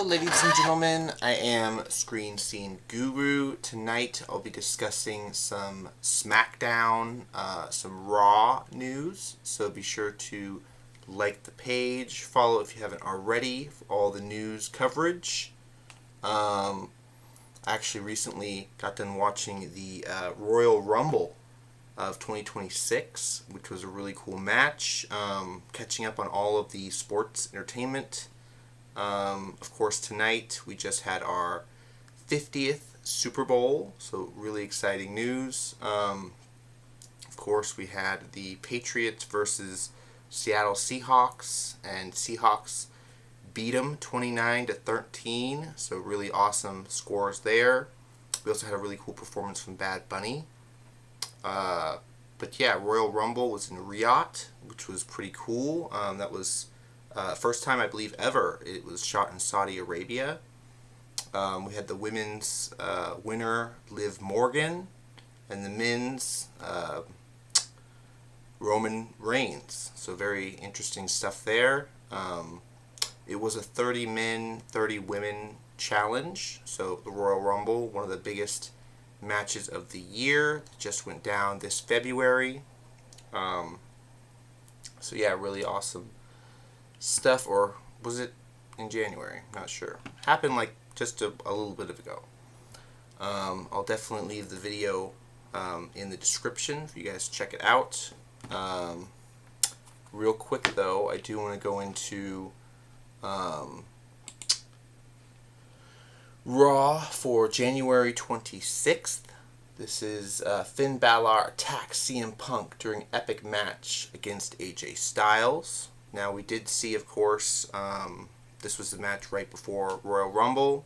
Hello ladies and gentlemen, I am Screen Scene Guru. Tonight I'll be discussing some SmackDown, some Raw news, so be sure to like the page, follow if you haven't already for all the news coverage. I actually recently got done watching the Royal Rumble of 2026, which was a really cool match, catching up on all of the sports entertainment. Of course, tonight we just had our 50th Super Bowl, so really exciting news. Of course, we had the Patriots versus Seattle Seahawks, and Seahawks beat them 29-13, so really awesome scores there. We also had a really cool performance from Bad Bunny. But yeah, Royal Rumble was in Riyadh, which was pretty cool. That was first time, I believe, ever it was shot in Saudi Arabia. We had the women's winner, Liv Morgan, and the men's Roman Reigns. So very interesting stuff there. It was a 30 men, 30 women challenge. So the Royal Rumble, one of the biggest matches of the year, just went down this February. So yeah, really awesome stuff. Or was it in January? Not sure. Happened like just a little bit ago. I'll definitely leave the video in the description for you guys to check it out. Real quick though, I do want to go into Raw for January 26th. This is Finn Balor attacks CM Punk during epic match against AJ Styles. Now we did see, of course, this was the match right before Royal Rumble.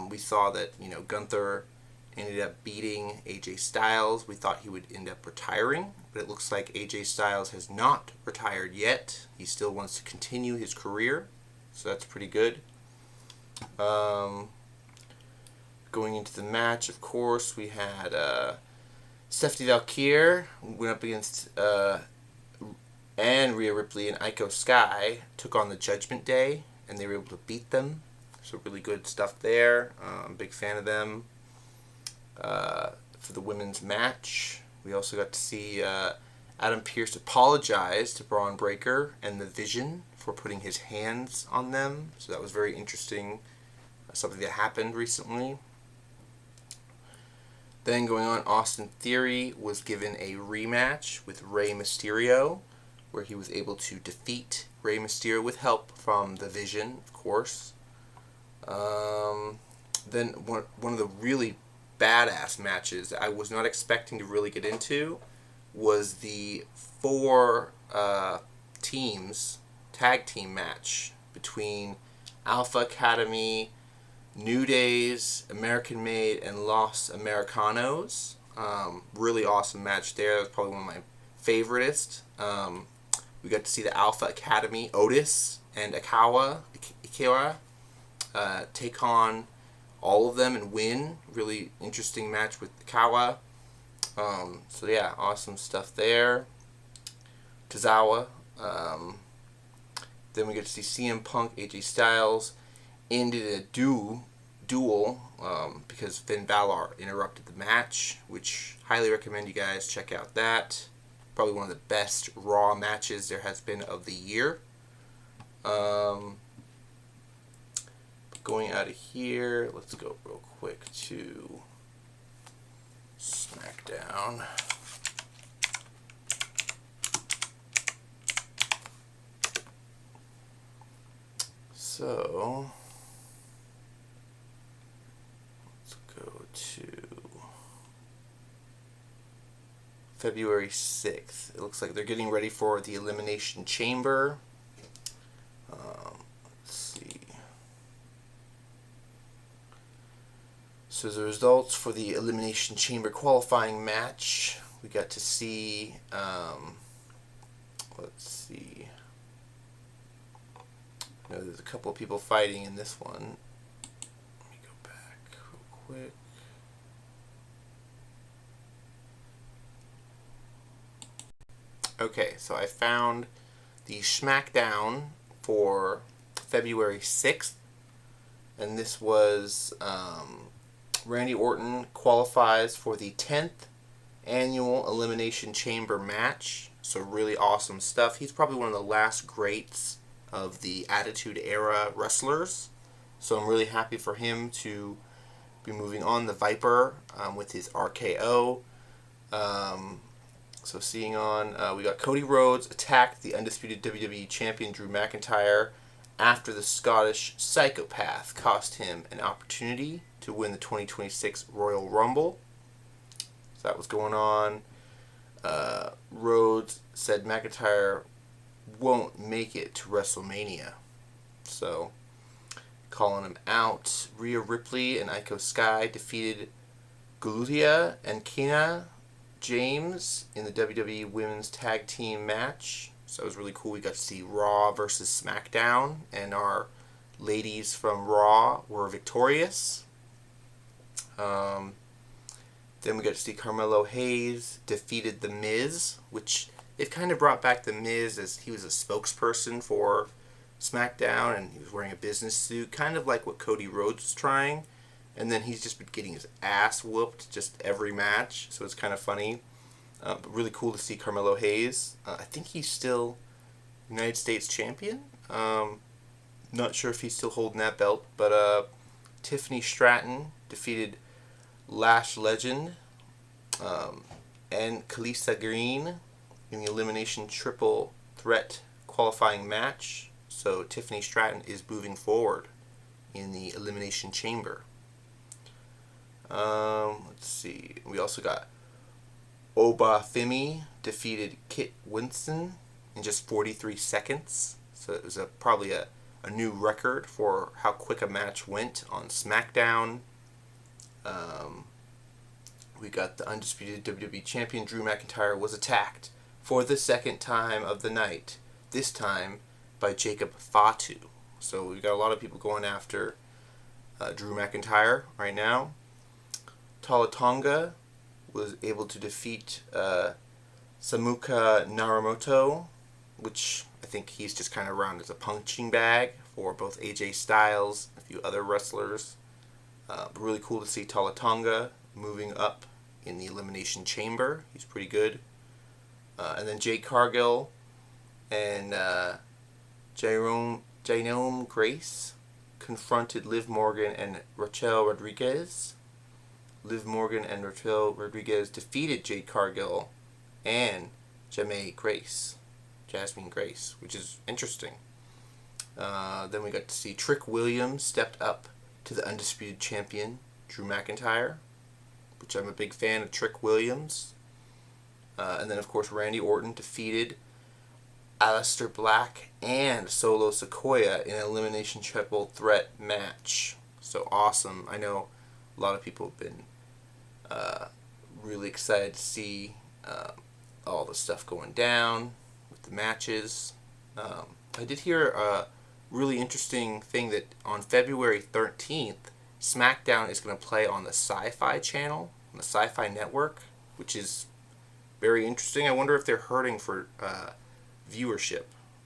We saw that, Gunther ended up beating AJ Styles. We thought he would end up retiring, but it looks like AJ Styles has not retired yet. He still wants to continue his career, so that's pretty good. Going into the match, of course, we had Stephanie Valkyrie went up against and Rhea Ripley and Iko Sky took on the Judgment Day, and they were able to beat them. So really good stuff there. I'm a big fan of them. For the women's match, we also got to see Adam Pearce apologize to Braun Breaker and the Vision for putting his hands on them. So that was very interesting. Something that happened recently. Then going on, Austin Theory was given a rematch with Rey Mysterio, where he was able to defeat Rey Mysterio with help from the Vision, of course. Then one of the really badass matches that I was not expecting to really get into was the 4 teams tag team match between Alpha Academy, New Days, American Made, and Los Americanos. Really awesome match there. That was probably one of my favoriteest. We got to see the Alpha Academy, Otis and Ikawa take on all of them and win. Really interesting match with Ikawa. So yeah, awesome stuff there. Tozawa. Then we get to see CM Punk, AJ Styles ended a duel because Finn Balor interrupted the match, which highly recommend you guys check out that. Probably one of the best Raw matches there has been of the year. Going out of here, let's go real quick to SmackDown. So let's go to February 6th. It looks like they're getting ready for the Elimination Chamber. Let's see. So the results for the Elimination Chamber qualifying match, we got to see, let's see. There's a couple of people fighting in this one. Let me go back real quick. Okay, so I found the SmackDown for February 6th. and this was Randy Orton qualifies for the 10th annual Elimination Chamber match. So really awesome stuff. He's probably one of the last greats of the Attitude Era wrestlers. So I'm really happy for him to be moving on. The Viper with his RKO. So seeing on, we got Cody Rhodes attacked the undisputed WWE Champion Drew McIntyre after the Scottish Psychopath cost him an opportunity to win the 2026 Royal Rumble. So that was going on. Rhodes said McIntyre won't make it to WrestleMania. So, calling him out. Rhea Ripley and Iko Sky defeated Gulutia and Kina James in the WWE Women's Tag Team match. So it was really cool. We got to see Raw versus SmackDown, and our ladies from Raw were victorious. Then we got to see Carmelo Hayes defeated The Miz, which it kind of brought back The Miz as he was a spokesperson for SmackDown, and he was wearing a business suit, kind of like what Cody Rhodes was trying. And then he's just been getting his ass whooped just every match, so it's kind of funny. But really cool to see Carmelo Hayes. I think he's still United States champion. Not sure if he's still holding that belt, but Tiffany Stratton defeated Lash Legend and Khaleesi Green in the Elimination Triple Threat qualifying match. So Tiffany Stratton is moving forward in the Elimination Chamber. Let's see. We also got Oba Femi defeated Kit Winston in just 43 seconds. So it was probably a new record for how quick a match went on SmackDown. We got the undisputed WWE Champion Drew McIntyre was attacked for the second time of the night, this time by Jacob Fatu. So we've got a lot of people going after Drew McIntyre right now. Tala Tonga was able to defeat Samuka Naramoto, which I think he's just kind of around as a punching bag for both AJ Styles and a few other wrestlers. But really cool to see Tala Tonga moving up in the Elimination Chamber. He's pretty good. And then Jade Cargill and Janome Grace confronted Liv Morgan and Raquel Rodriguez. Liv Morgan and Raquel Rodriguez defeated Jade Cargill and Jasmine Grace, which is interesting. Then we got to see Trick Williams stepped up to the undisputed champion, Drew McIntyre, which I'm a big fan of Trick Williams. And then, of course, Randy Orton defeated Aleister Black and Solo Sikoa in an Elimination Triple Threat match. So awesome. I know a lot of people have been really excited to see all the stuff going down with the matches. I did hear a really interesting thing that on February 13th, SmackDown is going to play on the Sci-Fi channel, on the Sci-Fi network, which is very interesting. I wonder if they're hurting for viewership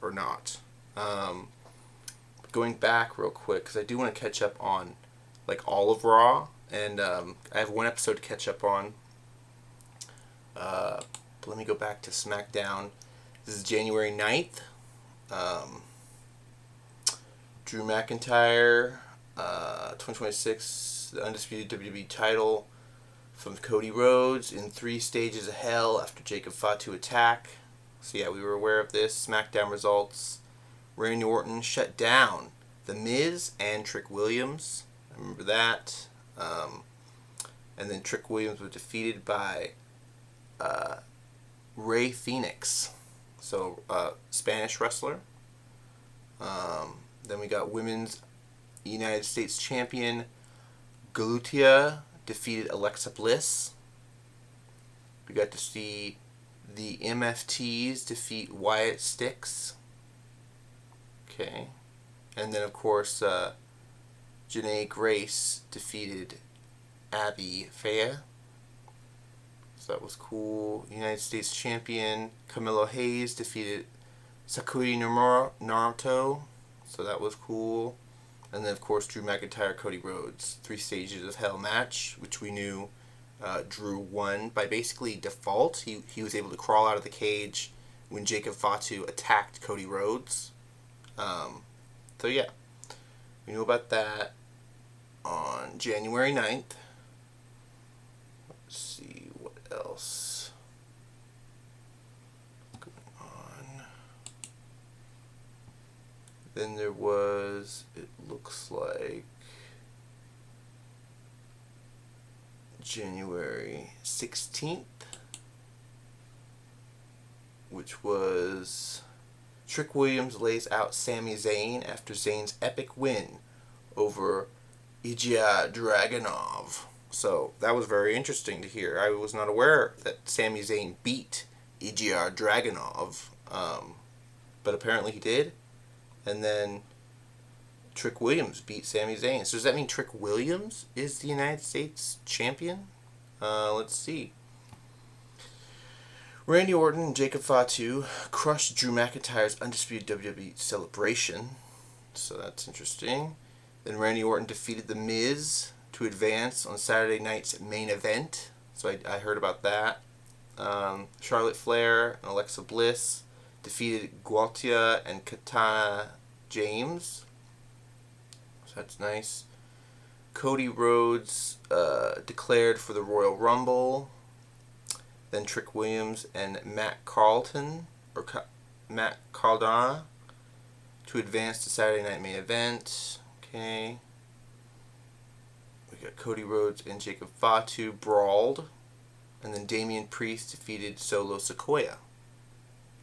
or not. Going back real quick, because I do want to catch up on like all of Raw, and I have one episode to catch up on. But let me go back to SmackDown. This is January 9th. Drew McIntyre, 2026, the undisputed WWE title from Cody Rhodes in 3 stages of hell after Jacob Fatu attack. So yeah, we were aware of this. SmackDown results. Randy Orton shut down The Miz and Trick Williams. I remember that. And then Trick Williams was defeated by Rey Fenix, so Spanish wrestler. Then we got Women's United States Champion Gulutia defeated Alexa Bliss. We got to see the MFTs defeat Wyatt Styx. Okay. And then, of course, Janae Grace defeated Abby Fea. So that was cool. United States Champion Camilo Hayes defeated Sakuri Naruto. So that was cool. And then, of course, Drew McIntyre, Cody Rhodes, 3 stages of hell match, which we knew Drew won by basically default. He was able to crawl out of the cage when Jacob Fatu attacked Cody Rhodes. So yeah, we knew about that on January 9th. Let's see what else going on. Then there was, it looks like, January 16th, which was Trick Williams lays out Sami Zayn after Zayn's epic win over Ilya Dragunov. So that was very interesting to hear. I was not aware that Sami Zayn beat Ilya Dragunov, but apparently he did. And then Trick Williams beat Sami Zayn. So does that mean Trick Williams is the United States champion? Let's see. Randy Orton and Jacob Fatu crushed Drew McIntyre's undisputed WWE celebration. So that's interesting. Then Randy Orton defeated The Miz to advance on Saturday night's main event. So I heard about that. Charlotte Flair and Alexa Bliss defeated Gualtia and Katana James. So that's nice. Cody Rhodes declared for the Royal Rumble. Then Trick Williams and Matt Cardona to advance to Saturday Night Main Event. Okay. We got Cody Rhodes and Jacob Fatu brawled. And then Damian Priest defeated Solo Sikoa.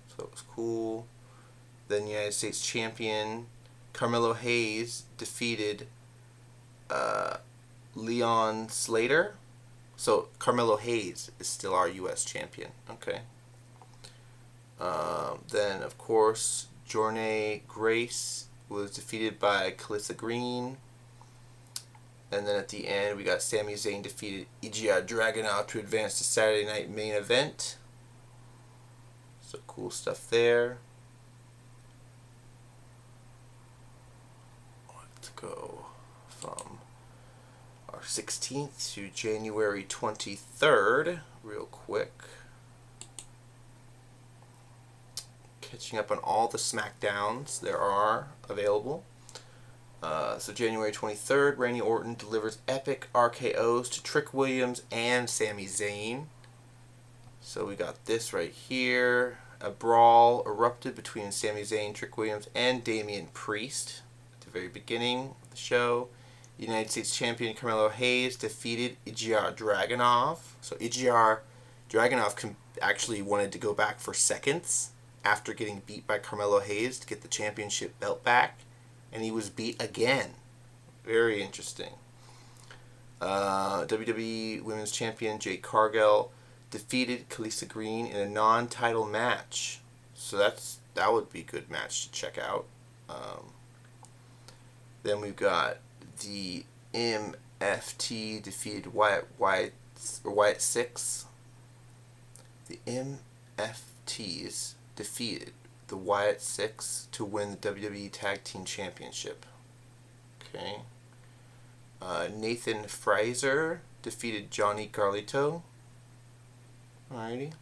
So that was cool. Then United States Champion Carmelo Hayes defeated Leon Slater. So Carmelo Hayes is still our U.S. champion. Okay. Then, of course, Jornay Grace was defeated by Calissa Green. And then at the end, we got Sami Zayn defeated Ilya Dragunov to advance to Saturday Night Main Event. So cool stuff there. Let's go from our 16th to January 23rd real quick. Catching up on all the SmackDowns there are available. So January 23rd, Randy Orton delivers epic RKOs to Trick Williams and Sami Zayn. So we got this right here. A brawl erupted between Sami Zayn, Trick Williams, and Damian Priest at the very beginning of the show. United States Champion Carmelo Hayes defeated Ilya Dragunov. So Ilya Dragunov actually wanted to go back for seconds after getting beat by Carmelo Hayes to get the championship belt back. And he was beat again. Very interesting. WWE Women's Champion Jade Cargill defeated Calissa Green in a non-title match. So that would be a good match to check out. Then we've got the MFT defeated Wyatt 6. The MFTs defeated the Wyatt 6 to win the WWE Tag Team Championship. Okay. Nathan Fraser defeated Johnny Garlito. Alrighty.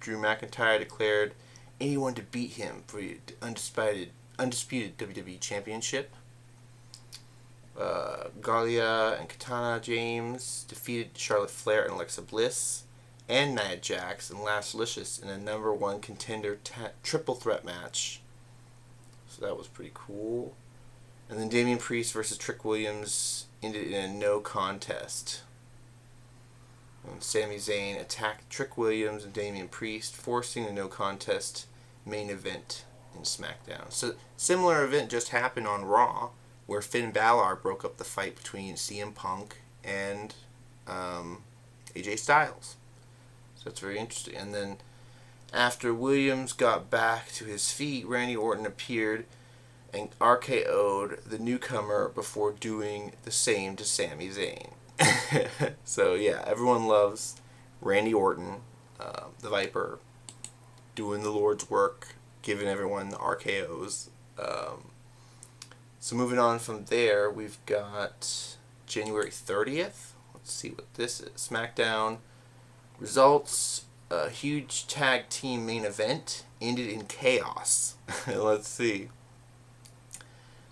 Drew McIntyre declared anyone to beat him for the undisputed WWE Championship. Galia and Katana James defeated Charlotte Flair and Alexa Bliss and Nia Jax and Lash Licious in a number 1 contender triple threat match. So that was pretty cool. And then Damian Priest versus Trick Williams ended in a no contest. And Sami Zayn attacked Trick Williams and Damian Priest, forcing a no contest main event in SmackDown. So similar event just happened on Raw, where Finn Balor broke up the fight between CM Punk and AJ Styles. So that's very interesting. And then after Williams got back to his feet, Randy Orton appeared and RKO'd the newcomer before doing the same to Sami Zayn. So yeah, everyone loves Randy Orton, the Viper, doing the Lord's work, giving everyone the RKOs. So moving on from there, we've got January 30th. Let's see what this is. SmackDown results. A huge tag team main event ended in chaos. Let's see.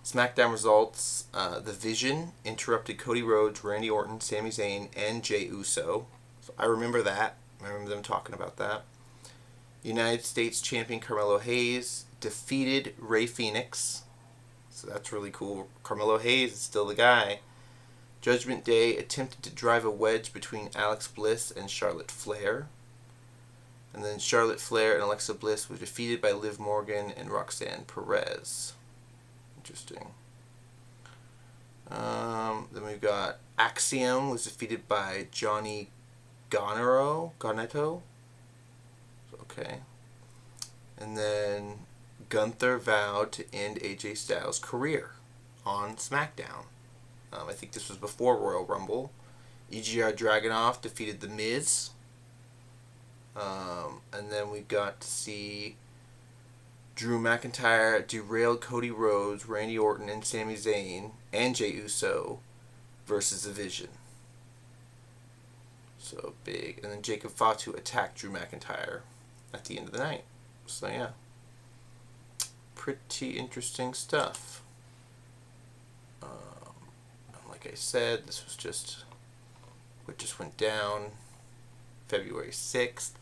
SmackDown results. The Vision interrupted Cody Rhodes, Randy Orton, Sami Zayn, and Jey Uso. So I remember that. I remember them talking about that. United States champion Carmelo Hayes defeated Rey Fenix. So that's really cool. Carmelo Hayes is still the guy. Judgment Day attempted to drive a wedge between Alexa Bliss and Charlotte Flair. And then Charlotte Flair and Alexa Bliss were defeated by Liv Morgan and Roxanne Perez. Interesting. Then we've got Axiom was defeated by Johnny Garnetto. Okay. And then Gunther vowed to end AJ Styles' career on SmackDown. I think this was before Royal Rumble. EGR Dragunov defeated The Miz. And then we got to see Drew McIntyre derailed Cody Rhodes, Randy Orton, and Sami Zayn, and Jey Uso versus The Vision. So big. And then Jacob Fatu attacked Drew McIntyre at the end of the night. So yeah. Pretty interesting stuff. Like I said, this was just what just went down February 6th.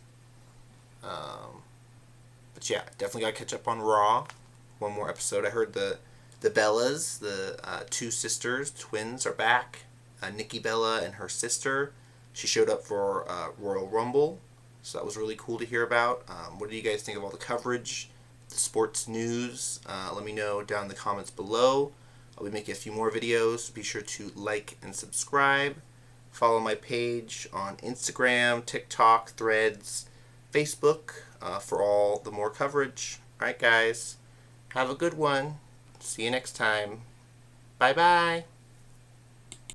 But yeah, definitely got to catch up on Raw. One more episode. I heard the Bellas, the two sisters, twins, are back. Nikki Bella and her sister. She showed up for Royal Rumble. So that was really cool to hear about. What do you guys think of all the coverage, the sports news? Let me know down in the comments below. I'll be making a few more videos. Be sure to like and subscribe. Follow my page on Instagram, TikTok, Threads, Facebook for all the more coverage. Alright guys, have a good one. See you next time. Bye bye.